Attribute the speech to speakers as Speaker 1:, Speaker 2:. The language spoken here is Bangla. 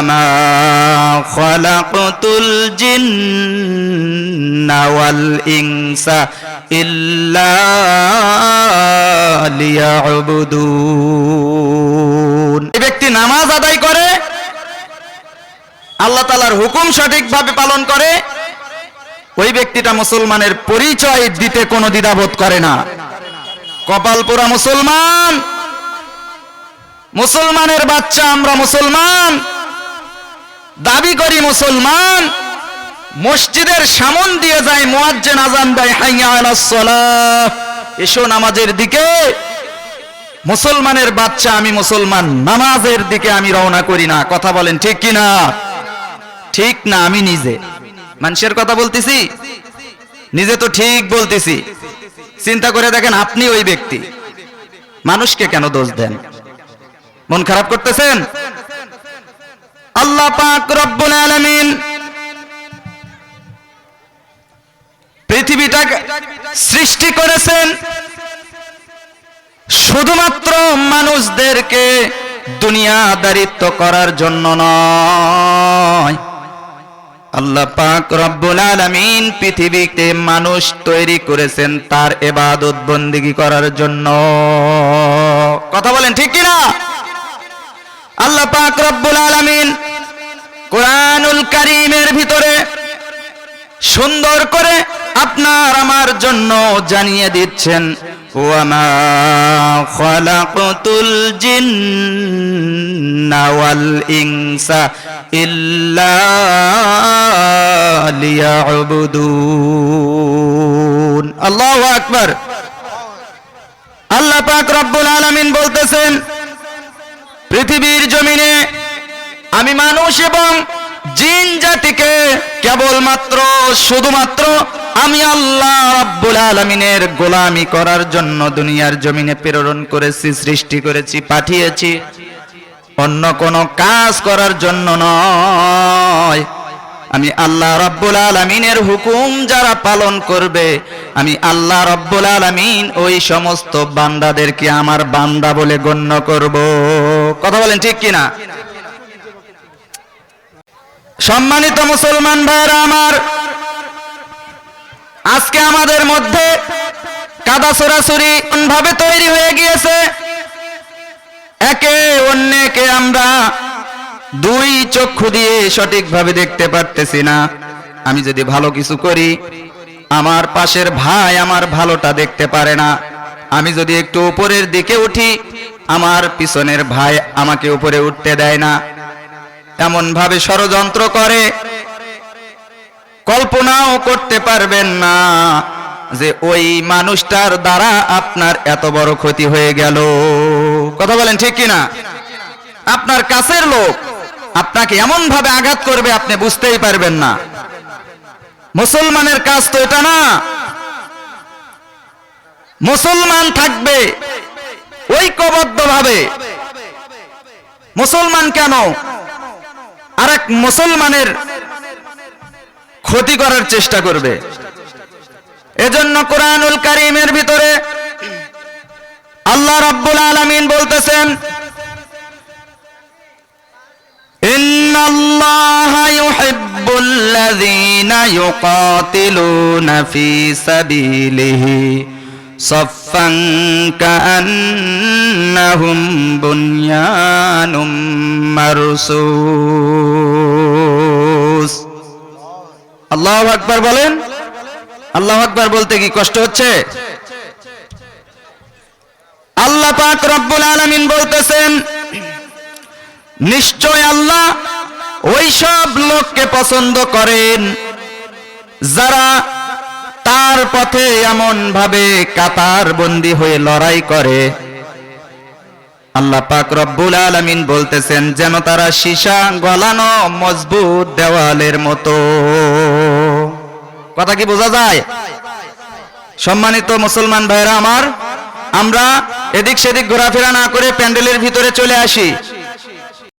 Speaker 1: ওয়ামা খালাকতুল জিন্না ওয়াল ইনসা ইল্লা লিয়াবুদুন। এই ব্যক্তি নামাজ আদায় করে, আল্লাহ তাআলার হুকুম সঠিকভাবে পালন করে, ওই ব্যক্তিটা মুসলমানের পরিচয় দিতে কোনো দ্বিধাবোধ করে না। কপাল পোড়া মুসলমান, মুসলমানের বাচ্চা আমরা মুসলমান, দাবি করি মুসলমান, মসজিদের সামন দিয়ে যায়, মুয়াজ্জিন আযান দেয়, হাইয়া আলাস সালাহ, এসো নামাজের দিকে। মুসলমানের বাচ্চা আমি মুসলমান, নামাজের দিকে আমি রওনা করি না। কথা বলেন ঠিক কিনা? ঠিক না? আমি নিজে মানুষের কথা বলতেছি, নিজে তো ঠিক বলতেছি। চিন্তা করে দেখেন, আপনি ওই ব্যক্তি, মানুষকে কেন দোষ দেন? মন খারাপ করতেছেন? আল্লাহ পাক রব্বুল আলামিন পৃথিবীটাকে সৃষ্টি করেছেন শুধুমাত্র মানুষদেরকে দুনিয়াদারিত্ব করার জন্য নয়। আল্লাহ পাক রব্বুল আলামিন পৃথিবীতে মানুষ তৈরি করেছেন তার ইবাদত বন্দেগী করার জন্য। কথা বলেন ঠিক কিনা? আল্লাহ পাক রব্বুল আলামিন কোরআনুল কারীমের ভিতরে সুন্দর করে আপনার আমার জন্য জানিয়ে দিচ্ছেন, ওয়ামা খালাকতুল জিন্না ওয়াল ইনসা ইল্লা লিয়াবুদুন। আল্লাহু আকবার। আল্লাহ পাক রব্বুল আলামিন বলতেছেন, পৃথিবীর জমিনে আমি মানুষ এবং জিন জাতিকে কেবলমাত্র শুধুমাত্র আমি আল্লাহ রাব্বুল আলামিনের গোলামি করার জন্য দুনিয়ার জমিনে প্রেরণ করেছি, সৃষ্টি করেছি, পাঠিয়েছি, অন্য কোনো কাজ করার জন্য নয়। আমি আল্লাহ রাব্বুল আলামিনের হুকুম যারা পালন করবে, আমি আল্লাহ রাব্বুল আলামিন ওই সমস্ত বান্দাদেরকে আমার বান্দা বলে গণ্য করব। কথা বলেন ঠিক কিনা? সম্মানিত মুসলমান ভাইরা আমার, আজকে আমাদের মধ্যে কাদা ছড়াছড়ি ভাবে তৈরি হয়ে গিয়েছে। একে অন্যকে আমরা দুই চক্ষু দিয়ে সঠিকভাবে দেখতে পারতেছি না। আমি যদি ভালো কিছু করি, আমার পাশের ভাই আমার ভালোটা দেখতে পারে না। আমি যদি একটু উপরের দিকে উঠি, আমার পিছনের ভাই আমাকে উপরে উঠতে দেয় না। এমন ভাবে ষড়যন্ত্র করে, কল্পনাও করতে পারবেন না যে ওই মানুষটার দ্বারা আপনার এত বড় ক্ষতি হয়ে গেল। কথা বলেন ঠিক কিনা? আপনার কাছের লোক আপনাকে এমন ভাবে আঘাত করবে আপনি বুঝতেই পারবেন না। মুসলমানের কাজ তো এটা না। মুসলমান থাকবে ঐক্যবদ্ধভাবে। মুসলমান কেন আরেক মুসলমানের ক্ষতি করার চেষ্টা করবে? এজন্য কোরআনুল কারীমের ভিতরে আল্লাহ রাব্বুল আলামিন বলতেছেন, ইন্নাল্লাহা ইউহিব্বুল্লাযীনা ইউকাতিলুনা ফী সাবিলিহি সাফফান কাআন্নাহুম বুনয়ানুম মারসুস। আল্লাহু আকবার বলেন। আল্লাহু আকবার বলতে কি কষ্ট হচ্ছে? আল্লাহ পাক রব্বুল আলামিন বলতেছেন, নিশ্চয় আল্লাহ ওই সব লোককে পছন্দ করেন যারা তার পথে এমন ভাবে কাতার বন্দী হয়ে লড়াই করে। আল্লাহ পাক রব্বুল আলামিন বলতেছেন, যেন তারা সীসা গলানো মজবুত দেওয়ালের মতো। কথা কি বোঝা যায়? সম্মানিত মুসলমান ভাইরা আমার, আমরা এদিক সেদিক ঘোরাফেরা না করে প্যান্ডেলের ভিতরে চলে আসি।